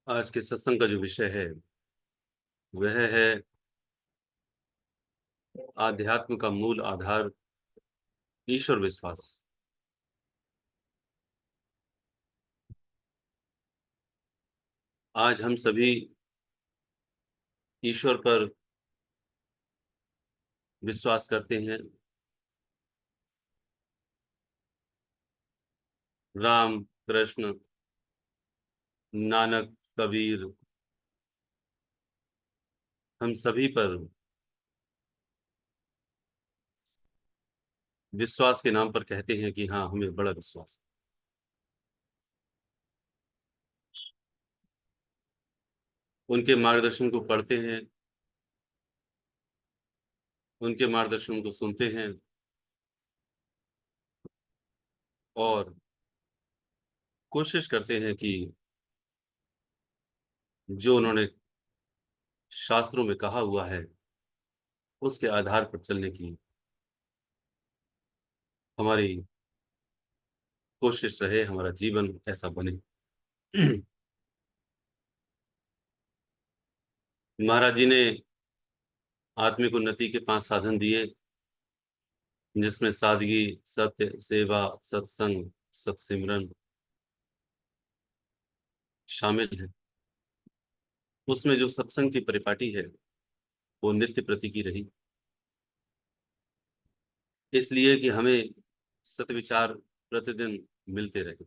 आज के सत्संग का जो विषय है वह है आध्यात्म का मूल आधार ईश्वर विश्वास। आज हम सभी ईश्वर पर विश्वास करते हैं। राम, कृष्ण, नानक, कबीर, हम सभी पर विश्वास के नाम पर कहते हैं कि हाँ, हमें बड़ा विश्वास है। उनके मार्गदर्शन को पढ़ते हैं, उनके मार्गदर्शन को सुनते हैं और कोशिश करते हैं कि जो उन्होंने शास्त्रों में कहा हुआ है उसके आधार पर चलने की हमारी कोशिश रहे, हमारा जीवन ऐसा बने। महाराज जी ने आत्मिक उन्नति के 5 साधन दिए, जिसमें सादगी, सत्य, सेवा, सत्संग, सत्सिमरन शामिल है। उसमें जो सत्संग की परिपाटी है वो नित्य प्रति की रही, इसलिए कि हमें सत्विचार प्रतिदिन मिलते रहे।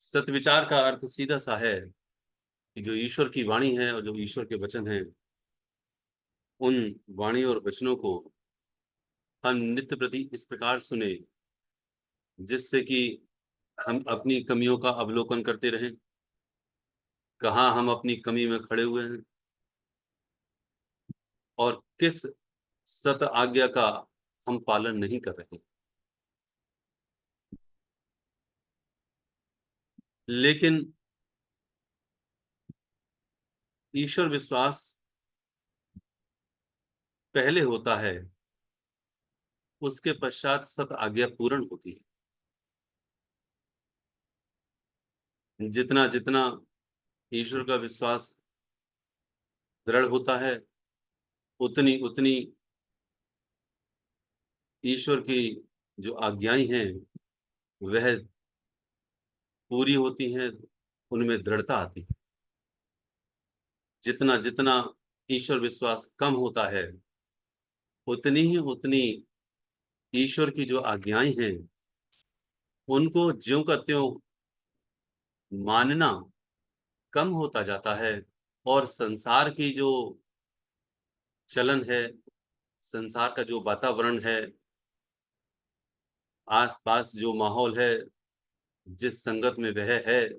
सत्विचार का अर्थ सीधा सा है कि जो ईश्वर की वाणी है और जो ईश्वर के वचन हैं, उन वाणी और वचनों को हम नित्य प्रति इस प्रकार सुने जिससे कि हम अपनी कमियों का अवलोकन करते रहें, कहाँ हम अपनी कमी में खड़े हुए हैं और किस सत आज्ञा का हम पालन नहीं कर रहे। लेकिन ईश्वर विश्वास पहले होता है, उसके पश्चात सत आज्ञा पूर्ण होती है। जितना जितना ईश्वर का विश्वास दृढ़ होता है, उतनी उतनी ईश्वर की जो आज्ञाएं हैं वह पूरी होती हैं, उनमें दृढ़ता आती है। जितना जितना ईश्वर विश्वास कम होता है, उतनी ईश्वर की जो आज्ञाएं हैं उनको ज्यों का त्यों मानना कम होता जाता है। और संसार की जो चलन है, संसार का जो वातावरण है, आसपास जो माहौल है, जिस संगत में वह है,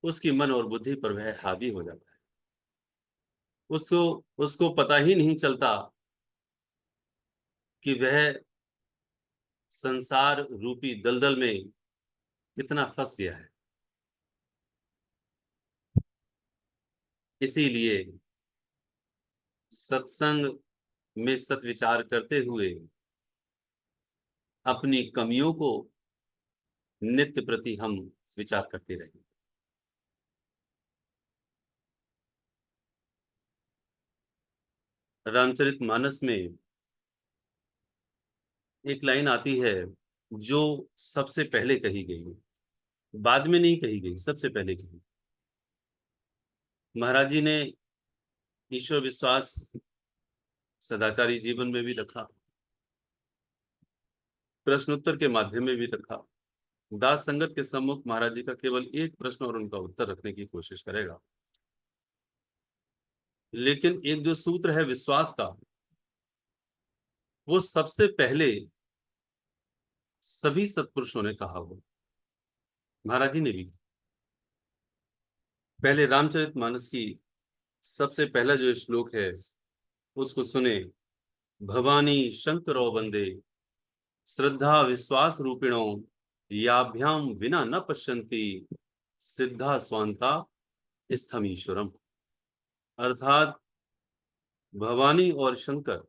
उसकी मन और बुद्धि पर वह हावी हो जाता है। उसको उसको पता ही नहीं चलता कि वह संसार रूपी दलदल में कितना फंस गया है। इसीलिए सत्संग में सत्विचार करते हुए अपनी कमियों को नित्य प्रति हम विचार करते रहें। रामचरितमानस में एक लाइन आती है जो सबसे पहले कही गई है, बाद में नहीं कही गई, सबसे पहले कही। महाराज जी ने ईश्वर विश्वास सदाचारी जीवन में भी रखा, प्रश्नोत्तर के माध्यम में भी रखा। दास संगत के सम्मुख महाराज जी का केवल एक प्रश्न और उनका उत्तर रखने की कोशिश करेगा, लेकिन एक जो सूत्र है विश्वास का, वो सबसे पहले सभी सत्पुरुषों ने कहा, वो महाराज जी ने भी। पहले रामचरितमानस की सबसे पहला जो श्लोक है उसको सुने। भवानी शंकरो वंदे श्रद्धा विश्वास रूपिणो याभ्याम विना न पश्यन्ति सिद्धा स्वांता स्थमीश्वरम। अर्थात भवानी और शंकर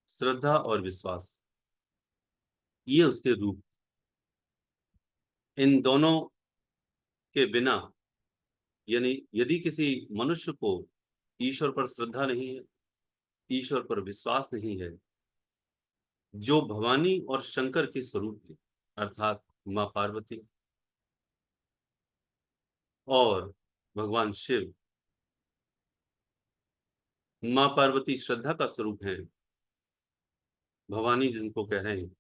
श्रद्धा और विश्वास, ये उसके रूप। इन दोनों के बिना, यानी यदि किसी मनुष्य को ईश्वर पर श्रद्धा नहीं है, ईश्वर पर विश्वास नहीं है, जो भवानी और शंकर के स्वरूप है, अर्थात माँ पार्वती और भगवान शिव, माँ पार्वती श्रद्धा का स्वरूप है, भवानी जिनको कह रहे हैं,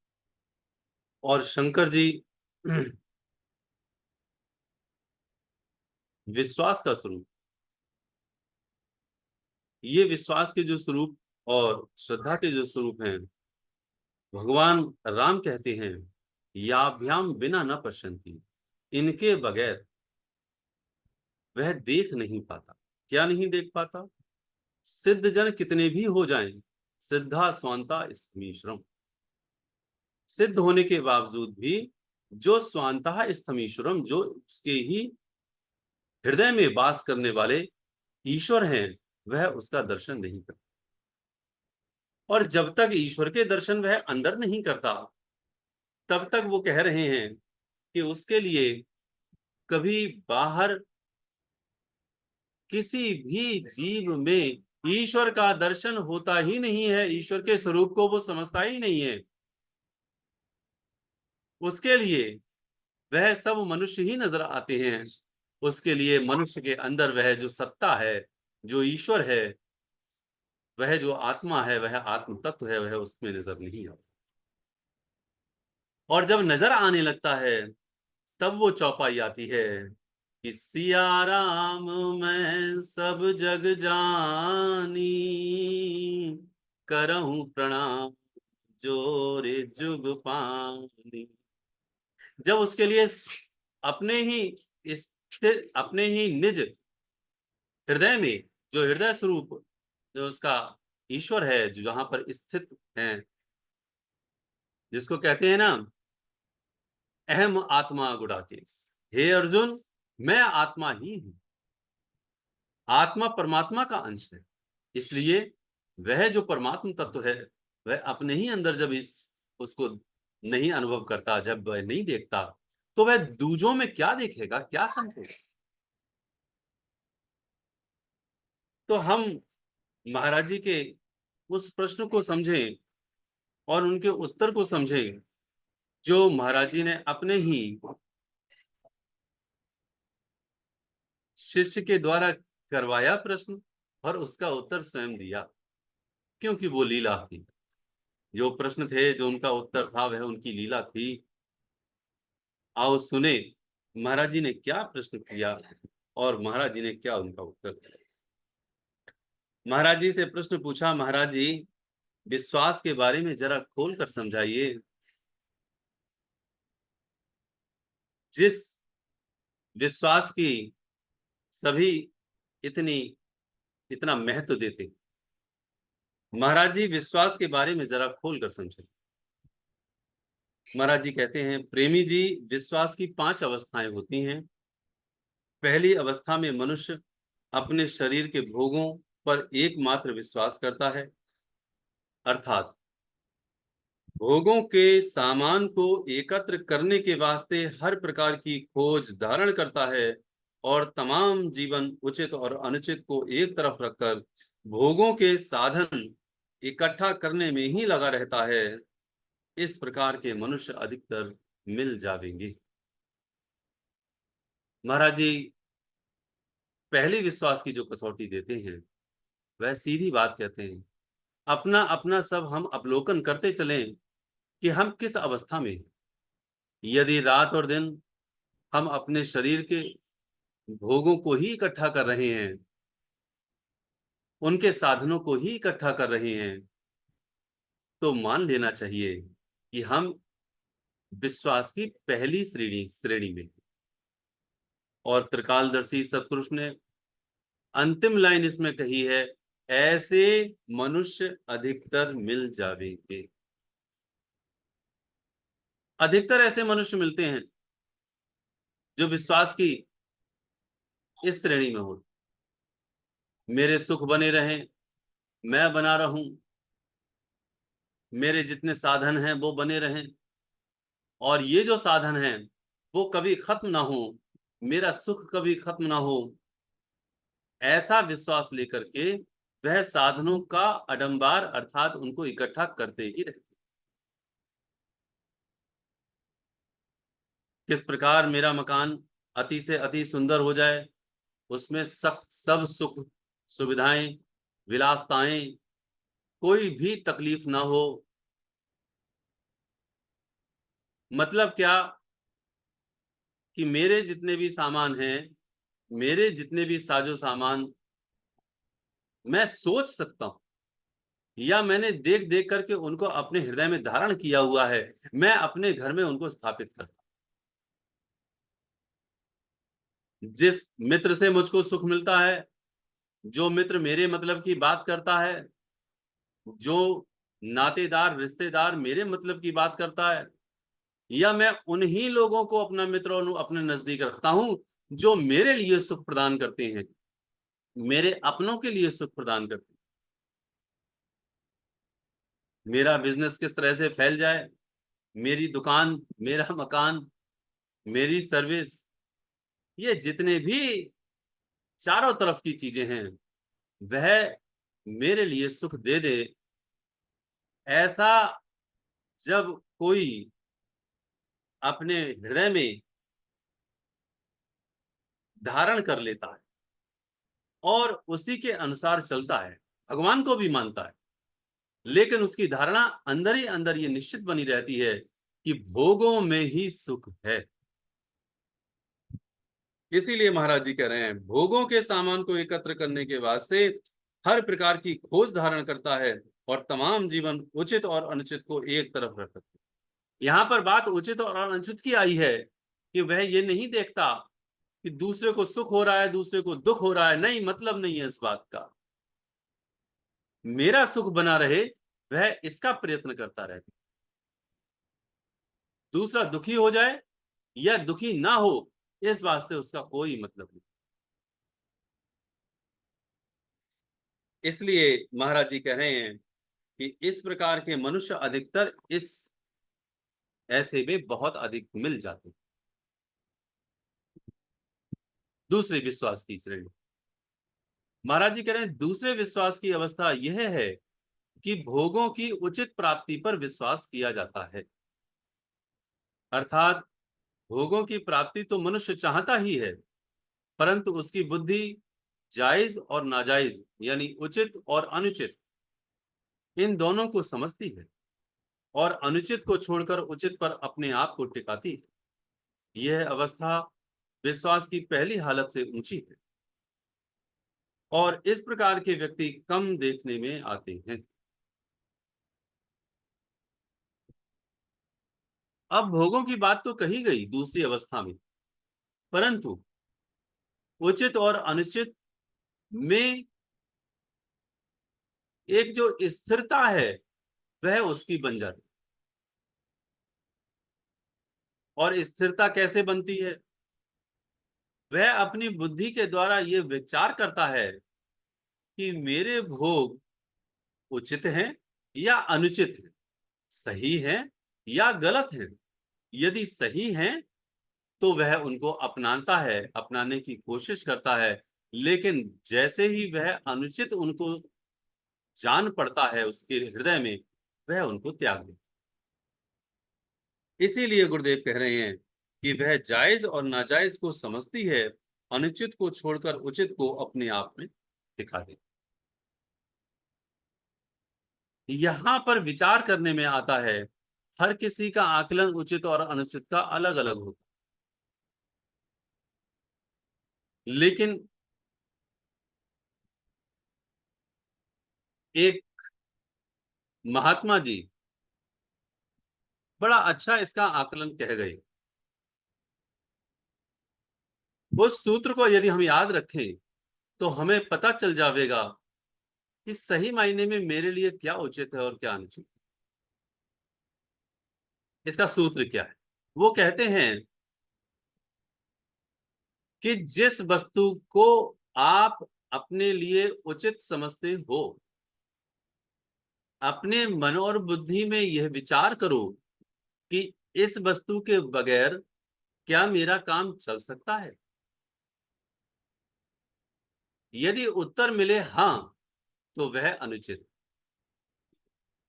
और शंकर जी विश्वास का स्वरूप। ये विश्वास के जो स्वरूप और श्रद्धा के जो स्वरूप हैं, भगवान राम कहते हैं, याभ्याम बिना न पश्यंती, इनके बगैर वह देख नहीं पाता। क्या नहीं देख पाता? सिद्ध जन कितने भी हो जाएं, सिद्धा स्वांता स्थमीश्वरम, सिद्ध होने के बावजूद भी जो स्वांतः स्थमीश्वरम, जो उसके ही हृदय में वास करने वाले ईश्वर हैं, वह उसका दर्शन नहीं करता। और जब तक ईश्वर के दर्शन वह अंदर नहीं करता, तब तक वो कह रहे हैं कि उसके लिए कभी बाहर किसी भी जीव में ईश्वर का दर्शन होता ही नहीं है, ईश्वर के स्वरूप को वो समझता ही नहीं है। उसके लिए वह सब मनुष्य ही नजर आते हैं। उसके लिए मनुष्य के अंदर वह जो सत्ता है, जो ईश्वर है, वह जो आत्मा है, वह आत्म तत्व है, वह उसमें नजर नहीं आता। और जब नजर आने लगता है, तब वो चौपाई आती है कि सिया राम मैं सब जग जानी, करहूं प्रणाम जोरे जुग पानी। जब उसके लिए अपने ही स्थिर, अपने ही निज हृदय में, जो हृदय स्वरूप, जो उसका ईश्वर है, जो जहां पर स्थित है, जिसको कहते हैं ना अहम आत्मा गुडाकेश, हे अर्जुन मैं आत्मा ही हूं। आत्मा परमात्मा का अंश है, इसलिए वह जो परमात्मा तत्व है, वह अपने ही अंदर जब इस उसको नहीं अनुभव करता, जब वह नहीं देखता, तो वह दूजों में क्या देखेगा, क्या समझेगा? तो हम महाराज जी के उस प्रश्न को समझें और उनके उत्तर को समझें, जो महाराज जी ने अपने ही शिष्य के द्वारा करवाया प्रश्न और उसका उत्तर स्वयं दिया, क्योंकि वो लीला थी। जो प्रश्न थे, जो उनका उत्तर था, वह उनकी लीला थी। आओ सुने महाराज जी ने क्या प्रश्न किया और महाराज जी ने क्या उनका उत्तर दिया। महाराज जी से प्रश्न पूछा, महाराज जी विश्वास के बारे में जरा खोल कर समझाइए। जिस विश्वास की सभी इतनी इतना महत्व देते, महाराज जी विश्वास के बारे में जरा खोल कर समझाइए। महाराज जी कहते हैं, प्रेमी जी विश्वास की 5 अवस्थाएं होती हैं। पहली अवस्था में मनुष्य अपने शरीर के भोगों पर एकमात्र विश्वास करता है, अर्थात भोगों के सामान को एकत्र करने के वास्ते हर प्रकार की खोज धारण करता है और तमाम जीवन उचित और अनुचित को एक तरफ रखकर भोगों के साधन इकट्ठा करने में ही लगा रहता है। इस प्रकार के मनुष्य अधिकतर मिल जावेंगे। महाराज जी पहले विश्वास की जो कसौटी देते हैं, वह सीधी बात कहते हैं, अपना अपना सब हम अवलोकन करते चलें कि हम किस अवस्था में हैं। यदि रात और दिन हम अपने शरीर के भोगों को ही इकट्ठा कर रहे हैं, उनके साधनों को ही इकट्ठा कर रहे हैं, तो मान लेना चाहिए कि हम विश्वास की पहली श्रेणी श्रेणी में। और त्रिकालदर्शी सतपुरुष ने अंतिम लाइन इसमें कही है, ऐसे मनुष्य अधिकतर मिल जावेंगे। अधिकतर ऐसे मनुष्य मिलते हैं जो विश्वास की इस श्रेणी में हो, मेरे सुख बने रहें, मैं बना रहूं, मेरे जितने साधन हैं वो बने रहें, और ये जो साधन हैं वो कभी खत्म ना हो, मेरा सुख कभी खत्म ना हो, ऐसा विश्वास लेकर के वह साधनों का आडंबर अर्थात उनको इकट्ठा करते ही रहते। किस प्रकार मेरा मकान अति से अति सुंदर हो जाए, उसमें सब सुख सुविधाएं विलासताएं, कोई भी तकलीफ ना हो। मतलब क्या कि मेरे जितने भी सामान हैं, मेरे जितने भी साजो सामान मैं सोच सकता हूं, या मैंने देख देख करके उनको अपने हृदय में धारण किया हुआ है, मैं अपने घर में उनको स्थापित करता हूं। जिस मित्र से मुझको सुख मिलता है, जो मित्र मेरे मतलब की बात करता है, जो नातेदार रिश्तेदार मेरे मतलब की बात करता है, या मैं उन्हीं लोगों को अपना मित्र और अपने नजदीक रखता हूं जो मेरे लिए सुख प्रदान करते हैं, मेरे अपनों के लिए सुख प्रदान करते हैं। मेरा बिजनेस किस तरह से फैल जाए, मेरी दुकान, मेरा मकान, मेरी सर्विस, ये जितने भी चारों तरफ की चीजें हैं, वह मेरे लिए सुख दे दे, ऐसा जब कोई अपने हृदय में धारण कर लेता है और उसी के अनुसार चलता है, भगवान को भी मानता है, लेकिन उसकी धारणा अंदर ही अंदर ये निश्चित बनी रहती है कि भोगों में ही सुख है। इसीलिए महाराज जी कह रहे हैं, भोगों के सामान को एकत्र करने के वास्ते हर प्रकार की खोज धारण करता है और तमाम जीवन उचित और अनुचित को एक तरफ रख सकते। यहाँ पर बात उचित और अनुचित की आई है कि वह ये नहीं देखता कि दूसरे को सुख हो रहा है, दूसरे को दुख हो रहा है, नहीं, मतलब नहीं है इस बात का। मेरा सुख बना रहे, वह इसका प्रयत्न करता रहे। दूसरा दुखी हो जाए या दुखी ना हो, इस बात से उसका कोई मतलब नहीं। इसलिए महाराज जी कह रहे हैं कि इस प्रकार के मनुष्य अधिकतर इस ऐसे में बहुत अधिक मिल जाते हैं। दूसरे विश्वास की श्रेणी, महाराज जी कह रहे हैं, दूसरे विश्वास की अवस्था यह है कि भोगों की उचित प्राप्ति पर विश्वास किया जाता है। अर्थात भोगों की प्राप्ति तो मनुष्य चाहता ही है, परंतु उसकी बुद्धि जायज और नाजायज यानी उचित और अनुचित इन दोनों को समझती है और अनुचित को छोड़कर उचित पर अपने आप को टिकाती है। यह अवस्था विश्वास की पहली हालत से ऊंची है और इस प्रकार के व्यक्ति कम देखने में आते हैं। अब भोगों की बात तो कही गई दूसरी अवस्था में, परंतु उचित और अनुचित में एक जो स्थिरता है वह उसकी बन जाती है। और स्थिरता कैसे बनती है? वह अपनी बुद्धि के द्वारा ये विचार करता है कि मेरे भोग उचित हैं या अनुचित हैं, सही हैं या गलत हैं। यदि सही हैं तो वह उनको अपनाता है, अपनाने की कोशिश करता है, लेकिन जैसे ही वह अनुचित उनको जान पड़ता है उसके हृदय में, वह उनको त्याग देता है। इसीलिए गुरुदेव कह रहे हैं कि वह जायज और नाजायज को समझती है, अनुचित को छोड़कर उचित को अपने आप में दिखा दे। यहां पर विचार करने में आता है, हर किसी का आकलन उचित और अनुचित का अलग अलग होता है, लेकिन एक महात्मा जी बड़ा अच्छा इसका आकलन कह गए। उस सूत्र को यदि हम याद रखें तो हमें पता चल जाएगा कि सही मायने में मेरे लिए क्या उचित है और क्या अनुचित। इसका सूत्र क्या है? वो कहते हैं कि जिस वस्तु को आप अपने लिए उचित समझते हो, अपने मन और बुद्धि में यह विचार करो कि इस वस्तु के बगैर क्या मेरा काम चल सकता है। यदि उत्तर मिले हाँ तो वह अनुचित,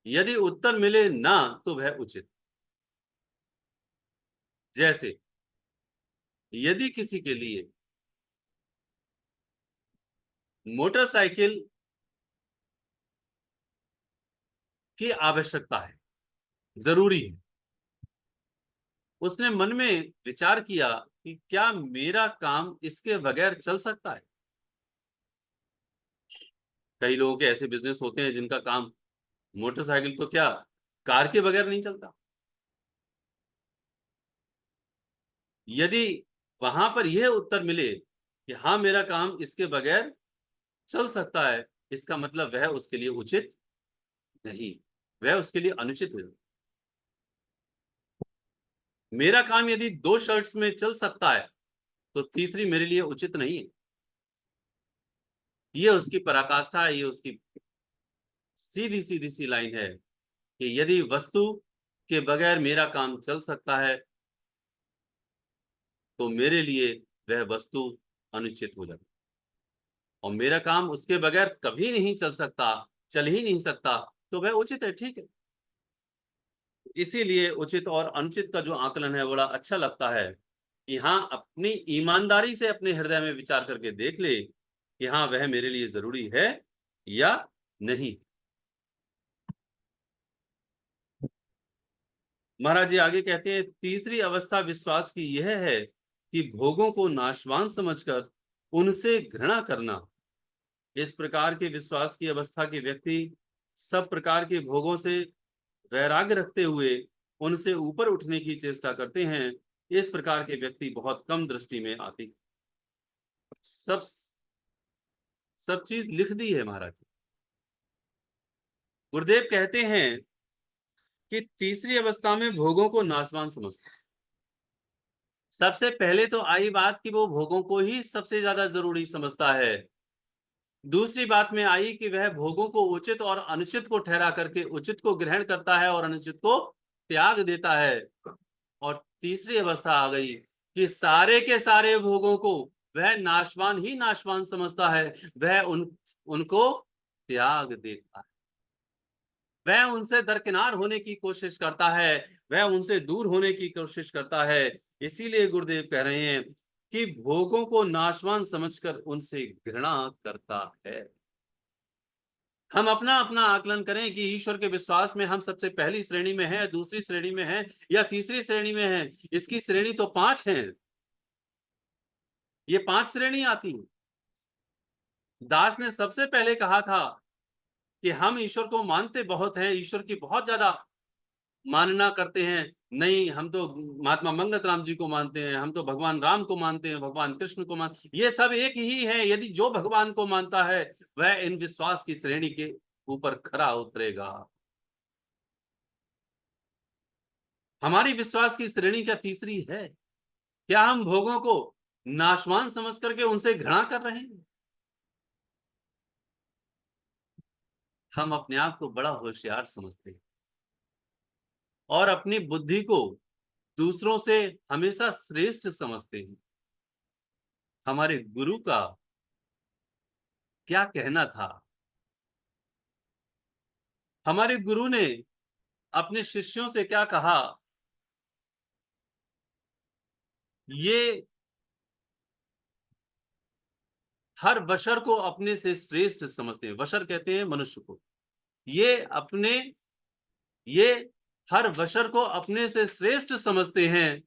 यदि उत्तर मिले ना तो वह उचित। जैसे यदि किसी के लिए मोटरसाइकिल की आवश्यकता है, जरूरी है, उसने मन में विचार किया कि क्या मेरा काम इसके बगैर चल सकता है। कई लोगों के ऐसे बिजनेस होते हैं जिनका काम, मोटरसाइकिल तो क्या, कार के बगैर नहीं चलता। यदि वहां पर यह उत्तर मिले कि हाँ मेरा काम इसके बगैर चल सकता है, इसका मतलब वह उसके लिए उचित नहीं, वह उसके लिए अनुचित हो। मेरा काम यदि 2 शर्ट्स में चल सकता है तो तीसरी मेरे लिए उचित नहीं है। ये उसकी पराकाष्ठा है, ये उसकी सीधी सीधी सी लाइन है कि यदि वस्तु के बगैर मेरा काम चल सकता है तो मेरे लिए वह वस्तु अनुचित हो जाती, और मेरा काम उसके बगैर कभी नहीं चल सकता, चल ही नहीं सकता, तो वह उचित है, ठीक है। इसीलिए उचित और अनुचित का जो आकलन है बड़ा अच्छा लगता है कि हाँ, अपनी ईमानदारी से अपने हृदय में विचार करके देख ले कि हाँ वह मेरे लिए जरूरी है या नहीं। महाराज जी आगे कहते हैं, तीसरी अवस्था विश्वास की यह है कि भोगों को नाशवान समझकर उनसे घृणा करना। इस प्रकार के विश्वास की अवस्था के व्यक्ति सब प्रकार के भोगों से वैराग्य रखते हुए उनसे ऊपर उठने की चेष्टा करते हैं। इस प्रकार के व्यक्ति बहुत कम दृष्टि में आते हैं। सब सब चीज लिख दी है महाराज। गुरुदेव कहते हैं कि तीसरी अवस्था में भोगों को नाशवान समझते हैं। सबसे पहले तो आई बात कि वो भोगों को ही सबसे ज्यादा जरूरी समझता है। दूसरी बात में आई कि वह भोगों को उचित और अनुचित को ठहरा करके उचित को ग्रहण करता है और अनुचित को त्याग देता है। और तीसरी अवस्था आ गई कि सारे के सारे भोगों को वह नाशवान ही नाशवान समझता है, वह उनको त्याग देता है, वह उनसे दरकिनार होने की कोशिश करता है, वह उनसे दूर होने की कोशिश करता है। इसीलिए गुरुदेव कह रहे हैं कि भोगों को नाशवान समझकर उनसे घृणा करता है। हम अपना अपना आकलन करें कि ईश्वर के विश्वास में हम सबसे पहली श्रेणी में हैं, दूसरी श्रेणी में हैं या तीसरी श्रेणी में हैं। इसकी श्रेणी तो 5 है, ये 5 श्रेणी आती है। दास ने सबसे पहले कहा था कि हम ईश्वर को मानते बहुत हैं, ईश्वर की बहुत ज्यादा मानना करते हैं। नहीं, हम तो महात्मा मंगत राम जी को मानते हैं, हम तो भगवान राम को मानते हैं, भगवान कृष्ण को मानते, ये सब एक ही है। यदि जो भगवान को मानता है वह इन विश्वास की श्रेणी के ऊपर खरा उतरेगा। हमारी विश्वास की श्रेणी क्या तीसरी है? क्या हम भोगों को नाशवान समझ करके उनसे घृणा कर रहे हैं? हम अपने आप को बड़ा होशियार समझते हैं और अपनी बुद्धि को दूसरों से हमेशा श्रेष्ठ समझते हैं। हमारे गुरु का क्या कहना था? हमारे गुरु ने अपने शिष्यों से क्या कहा? ये हर वशर को अपने से श्रेष्ठ समझते हैं। वशर कहते हैं मनुष्य को। ये अपने ये हर वशर को अपने से श्रेष्ठ समझते हैं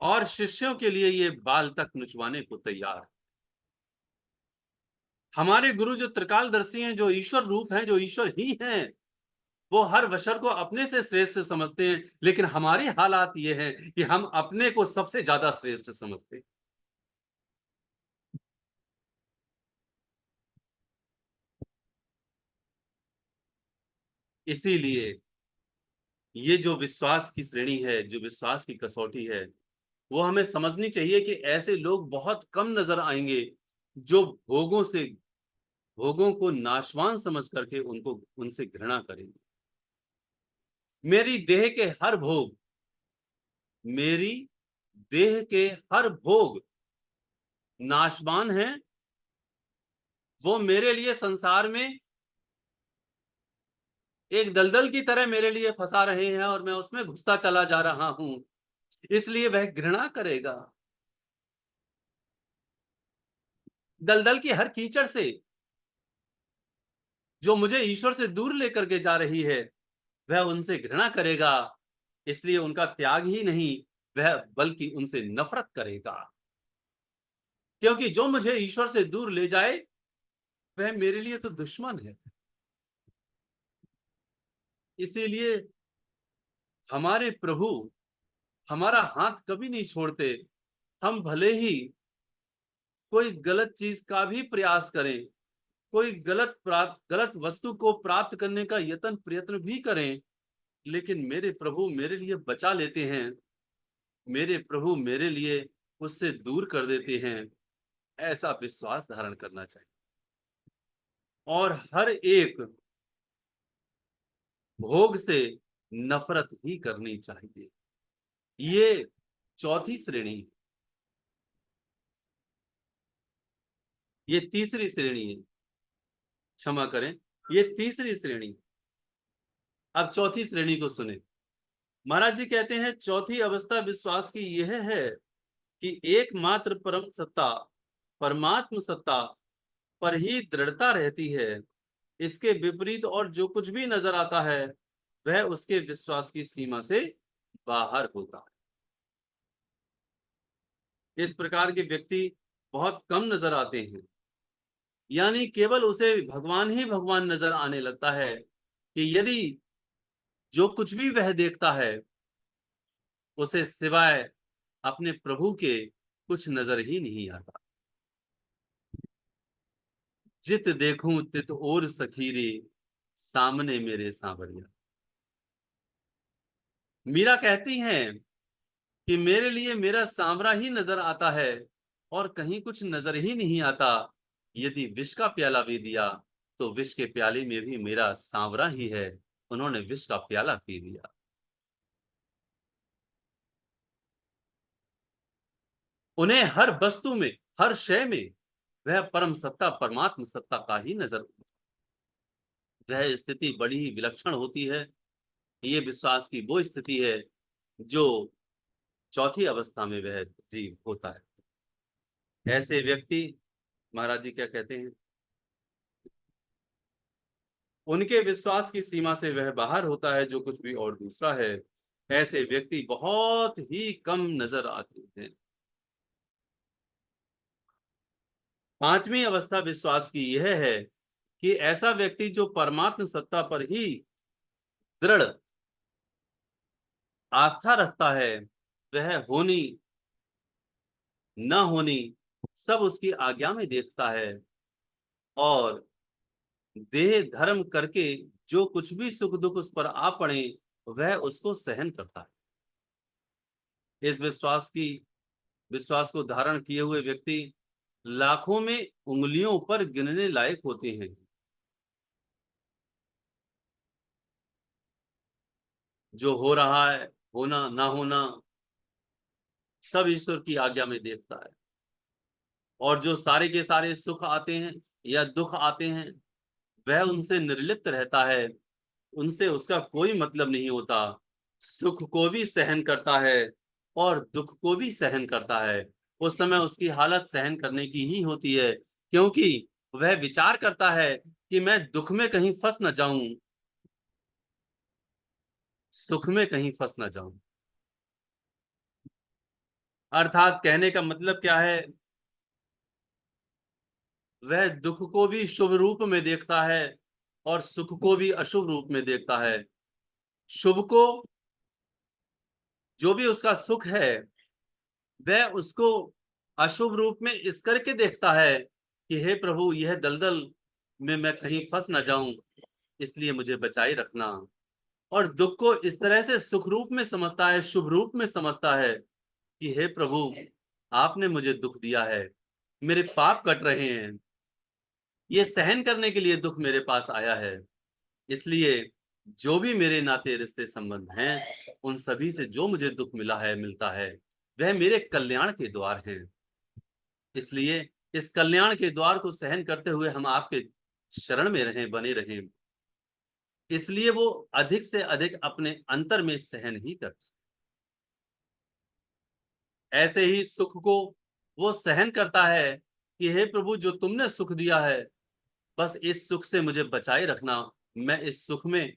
और शिष्यों के लिए ये बाल तक नुचवाने को तैयार। हमारे गुरु जो त्रिकालदर्शी हैं, जो ईश्वर रूप हैं, जो ईश्वर ही हैं, वो हर बशर को अपने से श्रेष्ठ समझते हैं। लेकिन हमारी हालात ये है कि हम अपने को सबसे ज्यादा श्रेष्ठ समझते हैं। इसीलिए ये जो विश्वास की श्रेणी है, जो विश्वास की कसौटी है, वो हमें समझनी चाहिए कि ऐसे लोग बहुत कम नजर आएंगे जो भोगों से भोगों को नाशवान समझ करके उनको उनसे घृणा करेंगे। मेरी देह के हर भोग, मेरी देह के हर भोग नाशवान हैं। वो मेरे लिए संसार में एक दलदल की तरह मेरे लिए फंसा रहे हैं और मैं उसमें घुसता चला जा रहा हूं, इसलिए वह घृणा करेगा। दलदल की हर कीचड़ से जो मुझे ईश्वर से दूर लेकर के जा रही है, वह उनसे घृणा करेगा। इसलिए उनका त्याग ही नहीं, वह बल्कि उनसे नफरत करेगा। क्योंकि जो मुझे ईश्वर से दूर ले जाए, वह मेरे लिए तो दुश्मन है। इसीलिए हमारे प्रभु हमारा हाथ कभी नहीं छोड़ते। हम भले ही कोई गलत चीज का भी प्रयास करें, कोई गलत वस्तु को प्राप्त करने का प्रयत्न भी करें, लेकिन मेरे प्रभु मेरे लिए बचा लेते हैं। मेरे प्रभु मेरे लिए उससे दूर कर देते हैं। ऐसा विश्वास धारण करना चाहिए और हर एक भोग से नफरत ही करनी चाहिए। ये चौथी श्रेणी, ये तीसरी श्रेणी है, क्षमा करें, ये तीसरी श्रेणी। अब चौथी श्रेणी को सुने। महाराज जी कहते हैं चौथी अवस्था विश्वास की यह है कि एकमात्र परम सत्ता, परमात्म सत्ता पर ही दृढ़ता रहती है। इसके विपरीत और जो कुछ भी नजर आता है, वह उसके विश्वास की सीमा से बाहर होता है। इस प्रकार के व्यक्ति बहुत कम नजर आते हैं। यानी केवल उसे भगवान ही भगवान नजर आने लगता है कि यदि जो कुछ भी वह देखता है, उसे सिवाय अपने प्रभु के कुछ नजर ही नहीं आता। जित देखूं तित और सखीरे, सामने मेरे सांवरिया। मीरा कहती हैं कि मेरे लिए मेरा सांवरा ही नजर आता है और कहीं कुछ नजर ही नहीं आता। यदि विष का प्याला भी दिया, तो विष के प्याले में भी मेरा सांवरा ही है। उन्होंने विष का प्याला पी लिया। उन्हें हर वस्तु में, हर शय में वह परम सत्ता, परमात्म सत्ता का ही नजर। वह स्थिति बड़ी ही विलक्षण होती है। ये विश्वास की वो स्थिति है जो चौथी अवस्था में वह जीव होता है। ऐसे व्यक्ति, महाराज जी क्या कहते हैं, उनके विश्वास की सीमा से वह बाहर होता है जो कुछ भी और दूसरा है। ऐसे व्यक्ति बहुत ही कम नजर आते हैं। पांचवी अवस्था विश्वास की यह है कि ऐसा व्यक्ति जो परमात्म सत्ता पर ही दृढ़ आस्था रखता है, वह होनी न होनी सब उसकी आज्ञा में देखता है और देह धर्म करके जो कुछ भी सुख दुख उस पर आ पड़े, वह उसको सहन करता है। इस विश्वास को धारण किए हुए व्यक्ति लाखों में उंगलियों पर गिनने लायक होते हैं। जो हो रहा है, होना ना होना, सब ईश्वर की आज्ञा में देखता है। और जो सारे के सारे सुख आते हैं या दुख आते हैं, वह उनसे निर्लिप्त रहता है। उनसे उसका कोई मतलब नहीं होता। सुख को भी सहन करता है और दुख को भी सहन करता है। उस समय उसकी हालत सहन करने की ही होती है, क्योंकि वह विचार करता है कि मैं दुख में कहीं फंस न जाऊं, सुख में कहीं फंस न जाऊं। अर्थात कहने का मतलब क्या है, वह दुख को भी शुभ रूप में देखता है और सुख को भी अशुभ रूप में देखता है। शुभ को, जो भी उसका सुख है, वह उसको अशुभ रूप में इस करके देखता है कि हे प्रभु, यह दलदल में मैं कहीं फंस न जाऊं, इसलिए मुझे बचाए रखना। और दुख को इस तरह से सुख रूप में समझता है, शुभ रूप में समझता है कि हे प्रभु, आपने मुझे दुख दिया है, मेरे पाप कट रहे हैं, ये सहन करने के लिए दुख मेरे पास आया है। इसलिए जो भी मेरे नाते रिश्ते संबंध हैं, उन सभी से जो मुझे दुख मिला है, मिलता है, वह मेरे कल्याण के द्वार हैं। इसलिए इस कल्याण के द्वार को सहन करते हुए हम आपके शरण में रहें, बने रहें। इसलिए वो अधिक से अधिक अपने अंतर में सहन ही करते। ऐसे ही सुख को वो सहन करता है कि हे प्रभु, जो तुमने सुख दिया है, बस इस सुख से मुझे बचाए रखना। मैं इस सुख में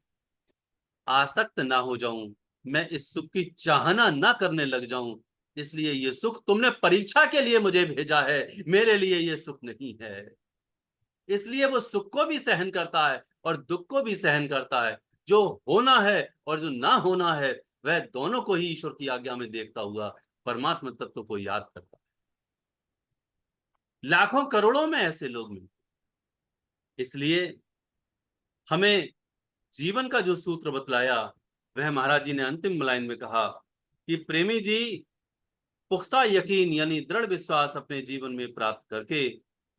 आसक्त ना हो जाऊं, मैं इस सुख की चाहना ना करने लग जाऊं। इसलिए ये सुख तुमने परीक्षा के लिए मुझे भेजा है, मेरे लिए ये सुख नहीं है। इसलिए वो सुख को भी सहन करता है और दुख को भी सहन करता है। जो होना है और जो ना होना है, वह दोनों को ही ईश्वर की आज्ञा में देखता हुआ परमात्मा तत्व को याद करता है। लाखों करोड़ों में ऐसे लोग मिलते। इसलिए हमें जीवन का जो सूत्र बतलाया, वह महाराज जी ने अंतिम लाइन में कहा कि प्रेमी जी, पुख्ता यकीन यानी दृढ़ विश्वास अपने जीवन में प्राप्त करके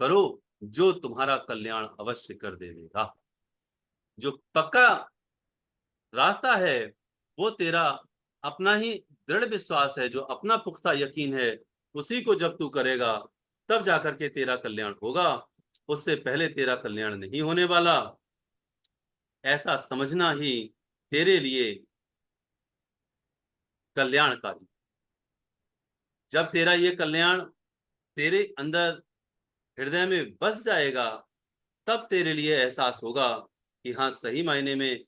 करो, जो तुम्हारा कल्याण अवश्य कर देगा। जो पक्का रास्ता है, वो तेरा अपना ही दृढ़ विश्वास है, जो अपना पुख्ता यकीन है, उसी को जब तू करेगा, तब जाकर के तेरा कल्याण होगा। उससे पहले तेरा कल्याण नहीं होने वाला। ऐसा समझना ही तेरे लिए कल्याणकारी। जब तेरा ये कल्याण तेरे अंदर हृदय में बस जाएगा, तब तेरे लिए एहसास होगा कि हाँ, सही मायने में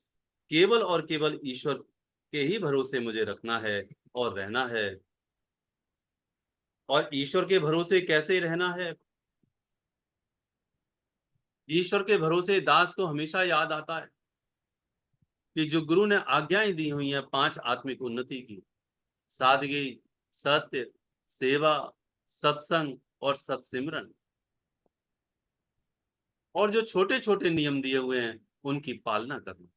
केवल और केवल ईश्वर के ही भरोसे मुझे रखना है और रहना है। और ईश्वर के भरोसे कैसे रहना है? ईश्वर के भरोसे दास को हमेशा याद आता है कि जो गुरु ने आज्ञाएं दी हुई हैं 5 आत्मिक उन्नति की, सादगी, सत्य, सेवा, सत्संग और सत्सिमरन, और जो छोटे छोटे नियम दिए हुए हैं, उनकी पालना करना।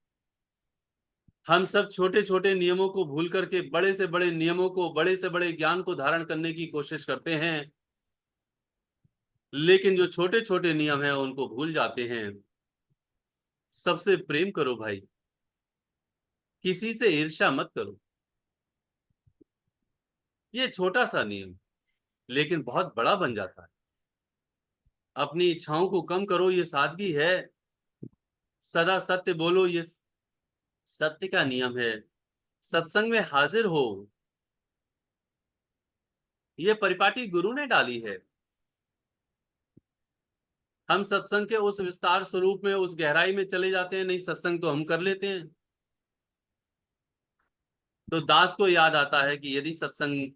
हम सब छोटे छोटे नियमों को भूल करके बड़े से बड़े नियमों को, बड़े से बड़े ज्ञान को धारण करने की कोशिश करते हैं, लेकिन जो छोटे छोटे नियम हैं उनको भूल जाते हैं। सबसे प्रेम करो भाई, किसी से ईर्ष्या मत करो। ये छोटा सा नियम लेकिन बहुत बड़ा बन जाता है। अपनी इच्छाओं को कम करो, ये सादगी है। सदा सत्य बोलो, ये सत्य का नियम है। सत्संग में हाजिर हो, ये परिपाटी गुरु ने डाली है। हम सत्संग के उस विस्तार स्वरूप में, उस गहराई में चले जाते हैं, नहीं सत्संग तो हम कर लेते हैं। तो दास को याद आता है कि यदि सत्संग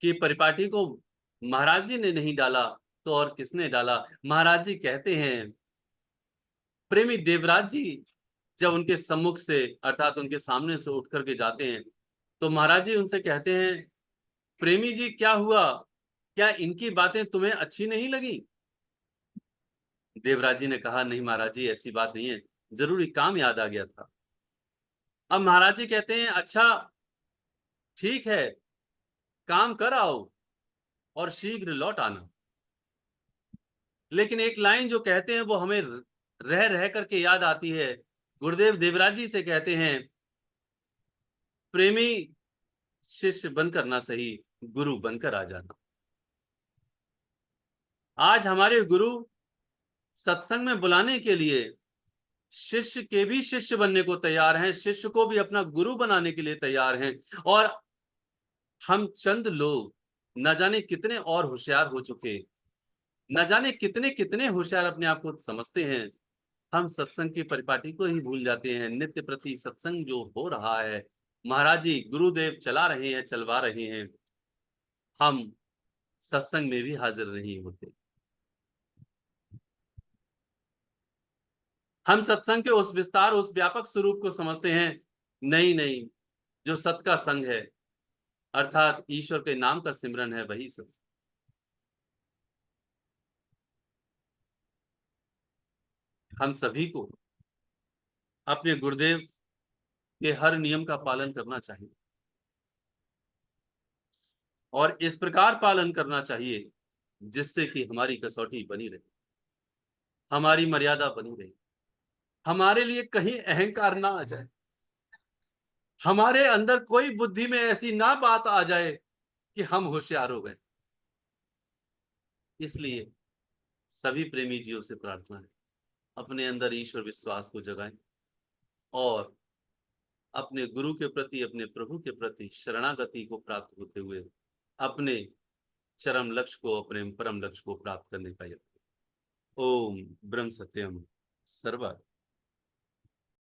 की परिपाटी को महाराज जी ने नहीं डाला, तो और किसने डाला? महाराज जी कहते हैं, प्रेमी देवराज जी जब उनके सम्मुख से अर्थात उनके सामने से उठ करके जाते हैं, तो महाराज जी उनसे कहते हैं, प्रेमी जी क्या हुआ, क्या इनकी बातें तुम्हें अच्छी नहीं लगी? देवराज जी ने कहा, नहीं महाराज जी, ऐसी बात नहीं है, जरूरी काम याद आ गया था। अब महाराज जी कहते हैं, अच्छा ठीक है, काम कर आओ और शीघ्र लौट आना। लेकिन एक लाइन जो कहते हैं वो हमें रह रह करके याद आती है। गुरुदेव देवराज जी से कहते हैं, प्रेमी शिष्य बनकर ना सही, गुरु बनकर आ जाना। आज हमारे गुरु सत्संग में बुलाने के लिए शिष्य के भी शिष्य बनने को तैयार हैं, शिष्य को भी अपना गुरु बनाने के लिए तैयार हैं। और हम चंद लोग न जाने कितने और होशियार हो चुके, न जाने कितने कितने होशियार अपने आप को समझते हैं। हम सत्संग की परिपाटी को ही भूल जाते हैं। नित्य प्रति सत्संग जो हो रहा है, महाराज जी गुरुदेव चला रहे हैं, चलवा रहे हैं, हम सत्संग में भी हाजिर नहीं होते। हम सत्संग के उस विस्तार, उस व्यापक स्वरूप को समझते हैं। नहीं नहीं, जो सत का संग है, अर्थात ईश्वर के नाम का सिमरन है, वही सत्संग। हम सभी को अपने गुरुदेव के हर नियम का पालन करना चाहिए, और इस प्रकार पालन करना चाहिए जिससे कि हमारी कसौटी बनी रहे। हमारी मर्यादा बनी रहे, हमारे लिए कहीं अहंकार ना आ जाए, हमारे अंदर कोई बुद्धि में ऐसी ना बात आ जाए कि हम होशियार हो गए। इसलिए सभी प्रेमी जीवों से प्रार्थना है, अपने अंदर ईश्वर विश्वास को जगाएं और अपने गुरु के प्रति, अपने प्रभु के प्रति शरणागति को प्राप्त होते हुए अपने चरम लक्ष्य को, अपने परम लक्ष्य को प्राप्त करने का यत्न। ओम ब्रह्म सत्यम सर्वम